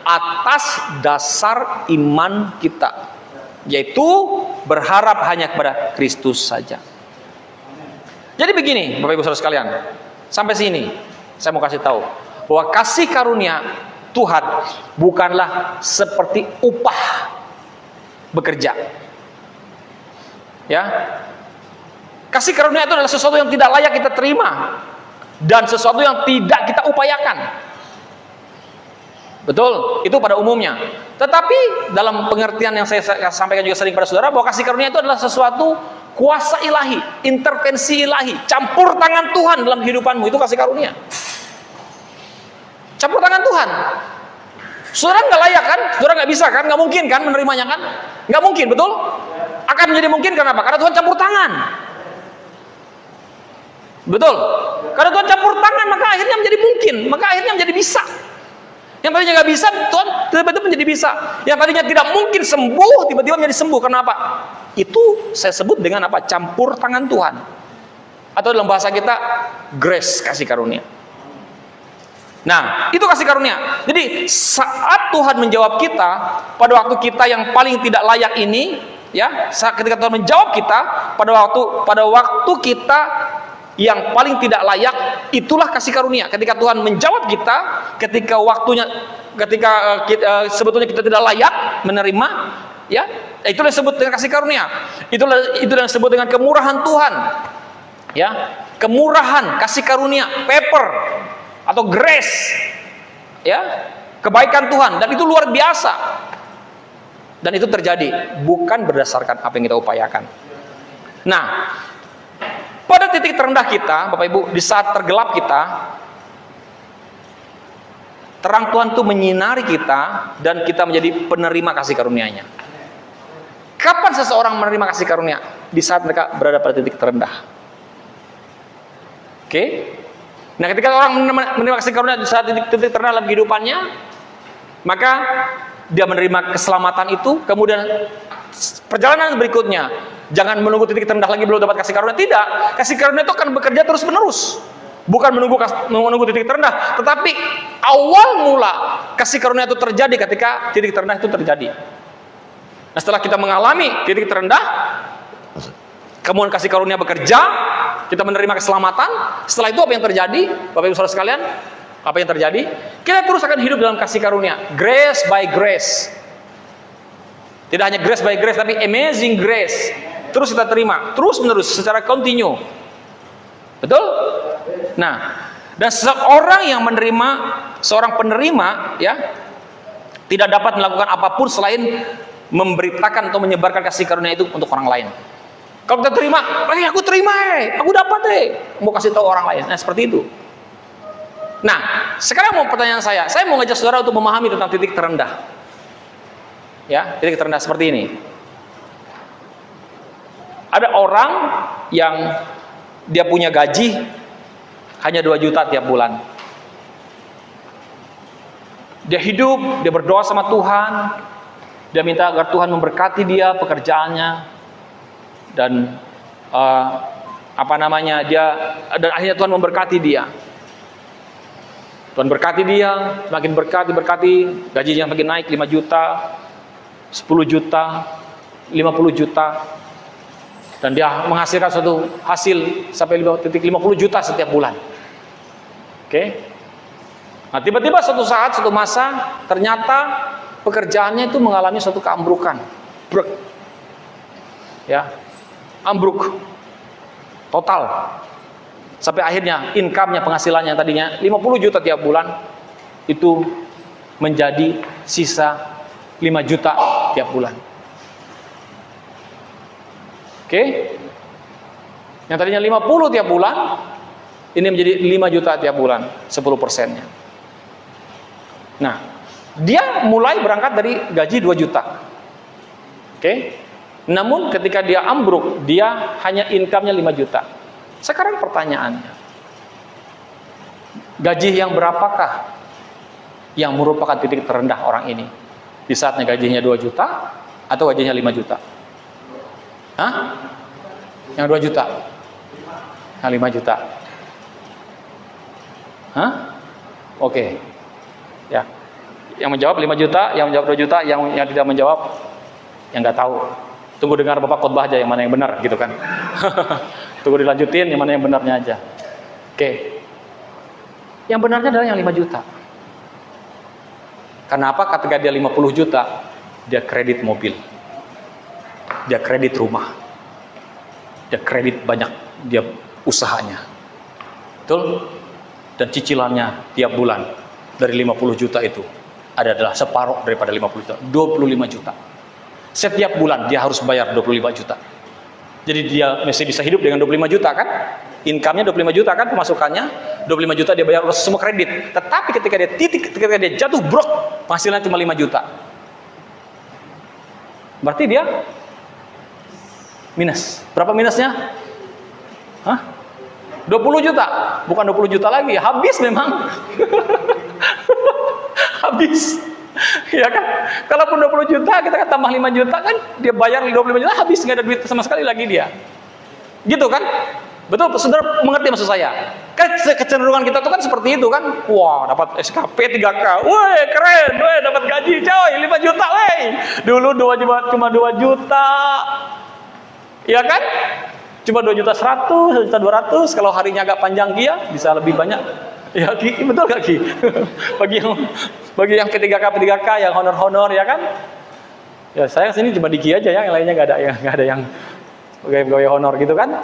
atas dasar iman kita, yaitu berharap hanya kepada Kristus saja. Jadi begini, Bapak Ibu Saudara sekalian, sampai sini saya mau kasih tahu bahwa kasih karunia Tuhan bukanlah seperti upah bekerja. Ya. Kasih karunia itu adalah sesuatu yang tidak layak kita terima dan sesuatu yang tidak kita upayakan. Betul, itu pada umumnya. Tetapi dalam pengertian yang saya sampaikan juga sering pada saudara, bahwa kasih karunia itu adalah sesuatu kuasa ilahi, intervensi ilahi, campur tangan Tuhan dalam kehidupanmu, itu kasih karunia. Campur tangan Tuhan. Saudara nggak layak kan? Saudara nggak bisa kan? Nggak mungkin kan menerimanya kan? Nggak mungkin, betul? Akan menjadi mungkin kenapa? Karena Tuhan campur tangan. Betul? Karena Tuhan campur tangan, maka akhirnya menjadi mungkin, maka akhirnya menjadi bisa. Yang tadinya nggak bisa, Tuhan tiba-tiba menjadi bisa. Yang tadinya tidak mungkin sembuh, tiba-tiba menjadi sembuh. Kenapa? Itu saya sebut dengan apa? Campur tangan Tuhan. Atau dalam bahasa kita, grace, kasih karunia. Nah, itu kasih karunia. Jadi saat Tuhan menjawab kita pada waktu kita yang paling tidak layak ini, ya, ketika Tuhan menjawab kita pada waktu kita yang paling tidak layak, itulah kasih karunia. Ketika Tuhan menjawab kita, ketika waktunya, ketika sebetulnya kita tidak layak menerima, ya, itulah yang disebut dengan kasih karunia. Itulah yang disebut dengan kemurahan Tuhan, ya, kemurahan, kasih karunia, paper atau grace, ya, kebaikan Tuhan, dan itu luar biasa. Dan itu terjadi bukan berdasarkan apa yang kita upayakan. Nah, pada titik terendah kita, Bapak Ibu, di saat tergelap kita, terang Tuhan itu menyinari kita dan kita menjadi penerima kasih karunia-Nya. Kapan seseorang menerima kasih karunia? Di saat mereka berada pada titik terendah. Oke? Nah, ketika orang menerima kasih karunia di saat titik terendah dalam kehidupannya, maka dia menerima keselamatan itu. Kemudian perjalanan berikutnya, jangan menunggu titik terendah lagi belum dapat kasih karunia. Tidak, kasih karunia itu akan bekerja terus menerus. Bukan menunggu titik terendah, tetapi awal mula kasih karunia itu terjadi ketika titik terendah itu terjadi. Nah, setelah kita mengalami titik terendah, kemudian kasih karunia bekerja, kita menerima keselamatan. Setelah itu apa yang terjadi, Bapak Ibu Saudara sekalian? Apa yang terjadi? Kita terus akan hidup dalam kasih karunia, grace by grace. Tidak hanya grace by grace, tapi amazing grace. Terus kita terima, terus menerus, secara continue. Betul? Nah, dan seorang yang menerima, seorang penerima, ya, tidak dapat melakukan apapun selain memberitakan atau menyebarkan kasih karunia itu untuk orang lain. Kalau kita terima, aku terima, aku dapat mau kasih tahu orang lain. Nah, seperti itu. Nah, sekarang mau pertanyaan saya mau ngajak saudara untuk memahami tentang titik terendah. Ya, titik terendah seperti ini. Ada orang yang dia punya gaji hanya 2 juta tiap bulan. Dia hidup, dia berdoa sama Tuhan, dia minta agar Tuhan memberkati dia pekerjaannya, dan dan akhirnya Tuhan memberkati dia. Tuhan berkati dia, semakin berkati, gajinya makin naik 5 juta. 10 juta, 50 juta, dan dia menghasilkan suatu hasil sampai 50 juta setiap bulan. Oke. Nah, tiba-tiba suatu saat, suatu masa, ternyata pekerjaannya itu mengalami suatu keambrukan. Brek. Ya. Ambruk. Total. Sampai akhirnya income-nya, penghasilannya yang tadinya 50 juta tiap bulan itu menjadi sisa 5 juta tiap bulan. Oke. Yang tadinya 50 tiap bulan, ini menjadi 5 juta tiap bulan, 10%-nya. Nah, dia mulai berangkat dari gaji 2 juta. Oke. Namun ketika dia ambruk, dia hanya income-nya 5 juta. Sekarang pertanyaannya, gaji yang berapakah yang merupakan titik terendah orang ini? Di saatnya gajinya 2 juta atau gajinya 5 juta? Hah? Yang 2 juta? Yang 5 juta? Hah? Oke. Ya. Yang menjawab 5 juta, yang menjawab 2 juta, yang tidak menjawab, yang nggak tahu. Tunggu dengar Bapak khotbah aja yang mana yang benar, gitu kan. Tunggu dilanjutin yang mana yang benarnya aja. Oke. Yang benarnya adalah yang 5 juta. Kenapa? Ketika dia 50 juta, dia kredit mobil. Dia kredit rumah. Dia kredit banyak, dia usahanya. Betul? Dan cicilannya tiap bulan dari 50 juta itu adalah separuh daripada 50 juta, 25 juta. Setiap bulan dia harus bayar 25 juta. Jadi dia masih bisa hidup dengan 25 juta kan? Income-nya 25 juta kan pemasukannya? 25 juta dia bayar semua kredit. Tetapi ketika dia jatuh brok, penghasilannya cuma 5 juta. Berarti dia minus. Berapa minusnya? Hah? 20 juta. Bukan 20 juta lagi, habis memang. Habis. Ya kan? Kalaupun 20 juta, kita kan tambah 5 juta kan, dia bayar 25 juta, habis, nggak ada duit sama sekali lagi dia. Gitu kan? Betul, saudara mengerti maksud saya? Kecenderungan kita tuh kan seperti itu kan. Wah, dapat SKP 3K. Woi, keren. Woi, dapat gaji, coy, 5 juta, woi. Dulu cuma 2 juta. Ya kan? Cuma 2 juta 100, 2 juta 200. Kalau harinya agak panjang dia, bisa lebih banyak. Ya, Ki, betul gak Ki? bagi yang P3K yang honor ya kan? Ya saya sini cuma di Ki aja ya, yang lainnya nggak ada yang pegawai honor gitu kan?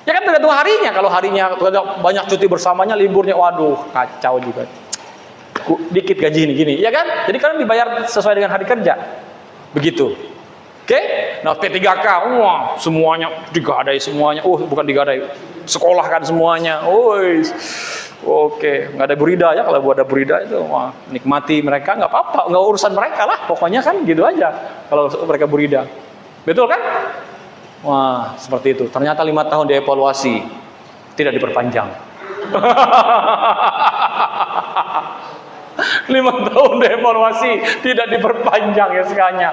Ya kan tergantung harinya. Kalau harinya banyak cuti bersamanya, liburnya, waduh kacau juga. Dikit gaji ini gini, ya kan? Jadi kalian dibayar sesuai dengan hari kerja, begitu. Oke? Nah P3K, wah semuanya digadai semuanya. Bukan digadai, sekolahkan semuanya. Oke, nggak ada burida ya. Kalau ada burida itu, wah, nikmati mereka, nggak apa-apa, nggak urusan mereka lah. Pokoknya kan gitu aja. Kalau mereka burida, betul kan? Wah, seperti itu. Ternyata 5 tahun dievaluasi, tidak diperpanjang. 5 tahun dievaluasi, tidak diperpanjang ya sekanya.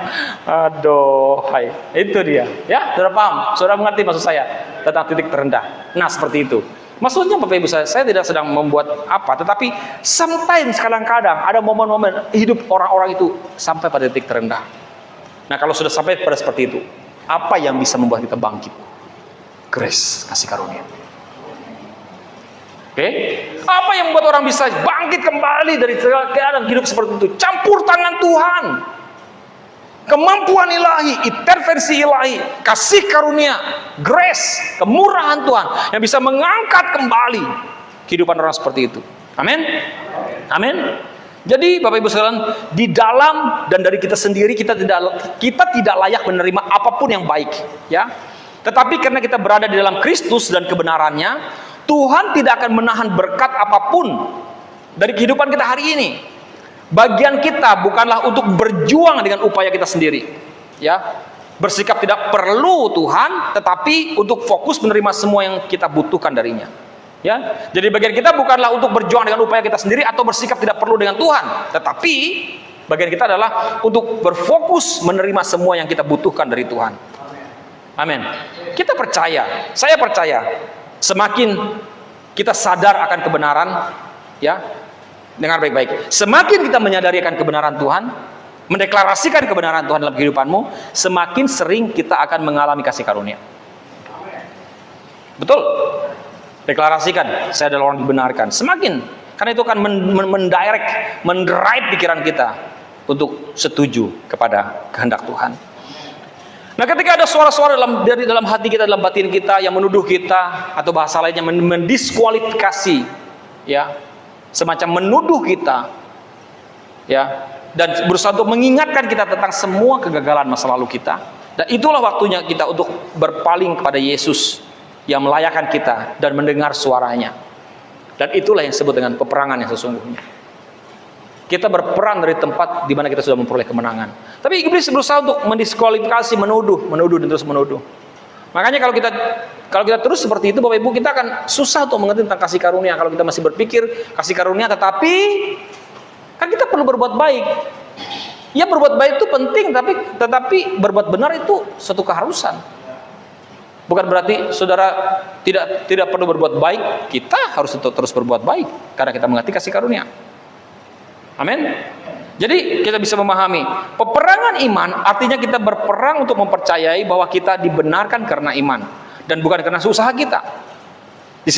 Aduh, hai. Itu dia. Ya, sudah paham? Sudah mengerti maksud saya tentang titik terendah. Nah, seperti itu. Maksudnya Bapak Ibu saya tidak sedang membuat apa, tetapi sometimes kadang-kadang ada momen-momen hidup orang-orang itu sampai pada titik terendah. Nah, kalau sudah sampai pada seperti itu, apa yang bisa membuat kita bangkit? Grace, kasih karunia. Oke? Apa yang membuat orang bisa bangkit kembali dari keadaan hidup seperti itu? Campur tangan Tuhan. Kemampuan ilahi, intervensi ilahi, kasih karunia, grace, kemurahan Tuhan yang bisa mengangkat kembali kehidupan orang seperti itu. Amin. Amin. Jadi Bapak Ibu sekalian, di dalam dan dari kita sendiri kita tidak layak menerima apapun yang baik, ya. Tetapi karena kita berada di dalam Kristus dan kebenarannya, Tuhan tidak akan menahan berkat apapun dari kehidupan kita hari ini. Bagian kita bukanlah untuk berjuang dengan upaya kita sendiri, ya. Bersikap tidak perlu Tuhan, tetapi untuk fokus menerima semua yang kita butuhkan darinya. Ya, jadi bagian kita bukanlah untuk berjuang dengan upaya kita sendiri atau bersikap tidak perlu dengan Tuhan, tetapi bagian kita adalah untuk berfokus menerima semua yang kita butuhkan dari Tuhan. Amin. Kita percaya, saya percaya, semakin kita sadar akan kebenaran, ya, dengar baik-baik. Semakin kita menyadari akan kebenaran Tuhan, mendeklarasikan kebenaran Tuhan dalam kehidupanmu, semakin sering kita akan mengalami kasih karunia. Betul? Deklarasikan, saya adalah orang dibenarkan. Semakin, karena itu akan mendrive pikiran kita untuk setuju kepada kehendak Tuhan. Nah, ketika ada suara-suara dari dalam hati kita, dalam batin kita yang menuduh kita, atau bahasa lainnya mendiskualifikasi, ya, semacam menuduh kita, ya, dan berusaha untuk mengingatkan kita tentang semua kegagalan masa lalu kita. Dan itulah waktunya kita untuk berpaling kepada Yesus yang melayakkan kita dan mendengar suaranya. Dan itulah yang disebut dengan peperangan yang sesungguhnya. Kita berperang dari tempat di mana kita sudah memperoleh kemenangan. Tapi iblis berusaha untuk mendiskualifikasi, menuduh dan terus menuduh. Makanya kalau kita terus seperti itu, Bapak Ibu, kita akan susah untuk mengerti tentang kasih karunia. Kalau kita masih berpikir kasih karunia, tetapi kan kita perlu berbuat baik. Ya, berbuat baik itu penting, tetapi berbuat benar itu suatu keharusan. Bukan berarti saudara tidak perlu berbuat baik. Kita harus terus berbuat baik karena kita mengerti kasih karunia. Amin. Jadi kita bisa memahami peperangan iman artinya kita berperang untuk mempercayai bahwa kita dibenarkan karena iman dan bukan karena usaha kita.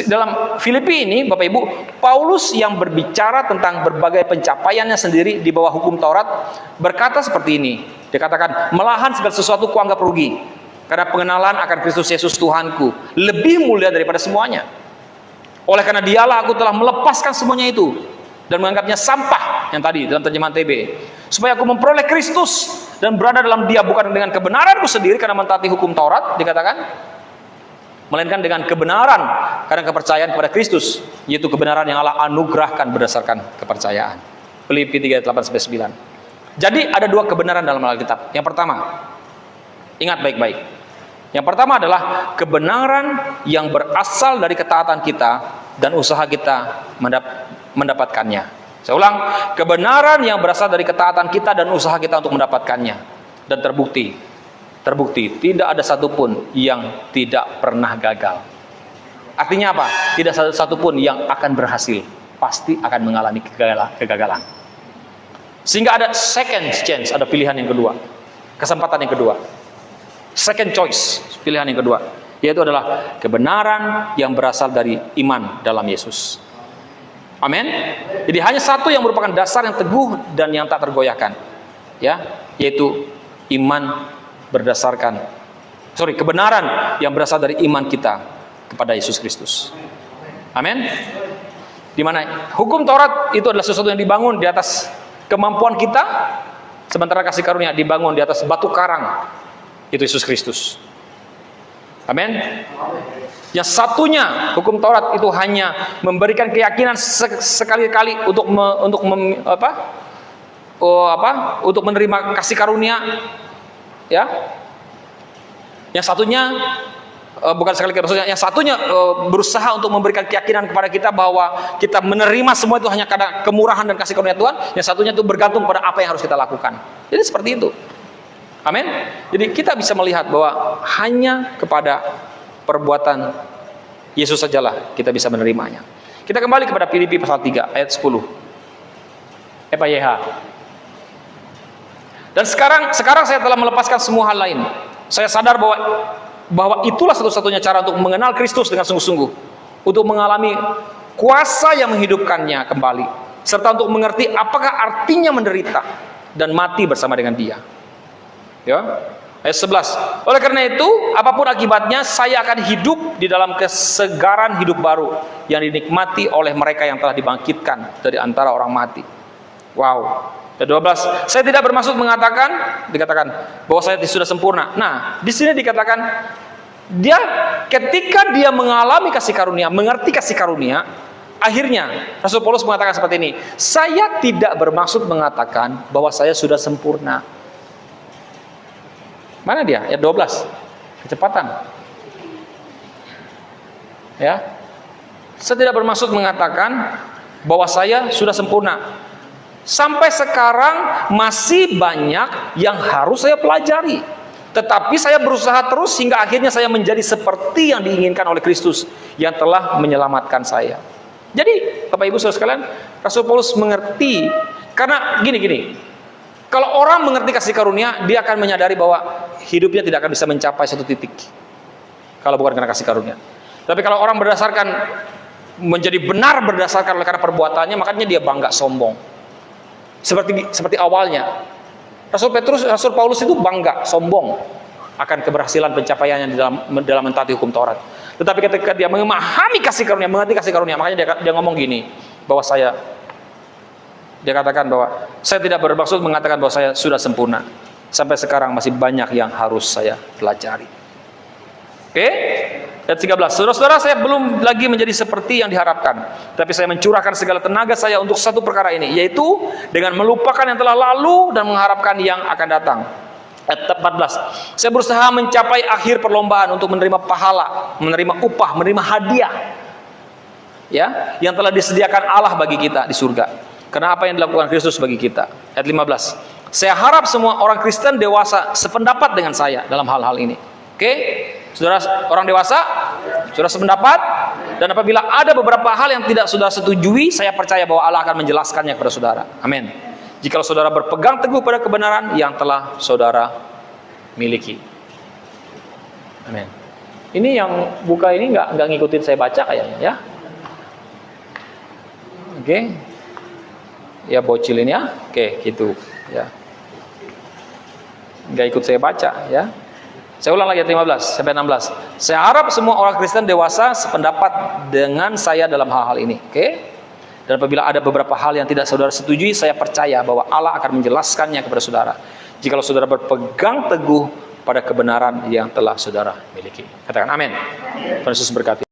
Dalam Filipi ini, Bapak Ibu, Paulus yang berbicara tentang berbagai pencapaiannya sendiri di bawah hukum Taurat berkata seperti ini. Dia katakan, malahan segala sesuatu kuanggap rugi karena pengenalan akan Kristus Yesus Tuhanku lebih mulia daripada semuanya. Oleh karena dialah aku telah melepaskan semuanya itu dan menganggapnya sampah, yang tadi dalam terjemahan TB, supaya aku memperoleh Kristus dan berada dalam Dia bukan dengan kebenaranku sendiri karena mentaati hukum Taurat, dikatakan, melainkan dengan kebenaran karena kepercayaan kepada Kristus, yaitu kebenaran yang Allah anugerahkan berdasarkan kepercayaan. Filipi 3:8-9. Jadi ada dua kebenaran dalam Alkitab. Yang pertama, ingat baik-baik. Yang pertama adalah kebenaran yang berasal dari ketaatan kita dan usaha kita mendapatkannya. Saya ulang, kebenaran yang berasal dari ketaatan kita dan usaha kita untuk mendapatkannya. Dan terbukti tidak ada satupun yang tidak pernah gagal. Artinya apa? Tidak satupun yang akan berhasil. Pasti akan mengalami kegagalan. Sehingga ada second chance, ada pilihan yang kedua, kesempatan yang kedua, second choice, pilihan yang kedua, yaitu adalah kebenaran yang berasal dari iman dalam Yesus. Amin. Jadi hanya satu yang merupakan dasar yang teguh dan yang tak tergoyahkan, ya, yaitu kebenaran yang berasal dari iman kita kepada Yesus Kristus. Amin. Di mana hukum Taurat itu adalah sesuatu yang dibangun di atas kemampuan kita, sementara kasih karunia dibangun di atas batu karang, itu Yesus Kristus. Amin. Yang satunya, hukum Taurat itu hanya memberikan keyakinan sekali-kali untuk menerima kasih karunia, ya. Yang satunya bukan sekali-kali, maksudnya yang satunya berusaha untuk memberikan keyakinan kepada kita bahwa kita menerima semua itu hanya karena kemurahan dan kasih karunia Tuhan. Yang satunya itu bergantung pada apa yang harus kita lakukan. Jadi seperti itu. Amin. Jadi kita bisa melihat bahwa hanya kepada perbuatan Yesus sajalah kita bisa menerimanya. Kita kembali kepada Filipi pasal 3 ayat 10. FYH. Dan sekarang saya telah melepaskan semua hal lain. Saya sadar bahwa itulah satu-satunya cara untuk mengenal Kristus dengan sungguh-sungguh, untuk mengalami kuasa yang menghidupkannya kembali, serta untuk mengerti apakah artinya menderita dan mati bersama dengan Dia. Ya, ayat 11. Oleh karena itu, apapun akibatnya, saya akan hidup di dalam kesegaran hidup baru yang dinikmati oleh mereka yang telah dibangkitkan dari antara orang mati. Wow. Ayat 12. Saya tidak bermaksud dikatakan bahwa saya sudah sempurna. Nah, di sini dikatakan ketika dia mengalami kasih karunia, mengerti kasih karunia, akhirnya Rasul Paulus mengatakan seperti ini, saya tidak bermaksud mengatakan bahwa saya sudah sempurna. Mana dia? Ayat 12. Kecepatan. Ya. Saya tidak bermaksud mengatakan bahwa saya sudah sempurna. Sampai sekarang masih banyak yang harus saya pelajari. Tetapi saya berusaha terus hingga akhirnya saya menjadi seperti yang diinginkan oleh Kristus yang telah menyelamatkan saya. Jadi, Bapak Ibu Saudara sekalian, Rasul Paulus mengerti karena gini. Kalau orang mengerti kasih karunia, dia akan menyadari bahwa hidupnya tidak akan bisa mencapai satu titik kalau bukan karena kasih karunia. Tapi kalau orang menjadi benar berdasarkan karena perbuatannya, makanya dia bangga, sombong. Seperti awalnya. Rasul Paulus itu bangga, sombong akan keberhasilan pencapaiannya dalam mentaati hukum Taurat. Tetapi ketika dia memahami kasih karunia, mengerti kasih karunia, makanya dia ngomong gini, bahwa dia katakan bahwa saya tidak bermaksud mengatakan bahwa saya sudah sempurna. Sampai sekarang masih banyak yang harus saya pelajari. Oke? Ayat 13. Saudara-saudara, saya belum lagi menjadi seperti yang diharapkan, tapi saya mencurahkan segala tenaga saya untuk satu perkara ini, yaitu dengan melupakan yang telah lalu dan mengharapkan yang akan datang. Ayat 14. Saya berusaha mencapai akhir perlombaan untuk menerima pahala, menerima upah, menerima hadiah, ya, yang telah disediakan Allah bagi kita di surga. Karena apa yang dilakukan Kristus bagi kita. Ayat 15. Saya harap semua orang Kristen dewasa sependapat dengan saya dalam hal-hal ini. Oke? Saudara orang dewasa, saudara sependapat, dan apabila ada beberapa hal yang tidak saudara setujui, saya percaya bahwa Allah akan menjelaskannya kepada saudara. Amin. Jika saudara berpegang teguh pada kebenaran yang telah saudara miliki. Amin. Ini yang buka ini nggak ngikutin saya baca kayaknya, ya. Oke. Ya bocilin ya. Oke, gitu, ya. Nggak ikut saya baca, ya. Saya ulang lagi ayat 15 sampai 16. Saya harap semua orang Kristen dewasa sependapat dengan saya dalam hal-hal ini. Oke? Dan apabila ada beberapa hal yang tidak saudara setujui, saya percaya bahwa Allah akan menjelaskannya kepada saudara. Jikalau saudara berpegang teguh pada kebenaran yang telah saudara miliki. Katakan amin. Tuhan Yesus berkati.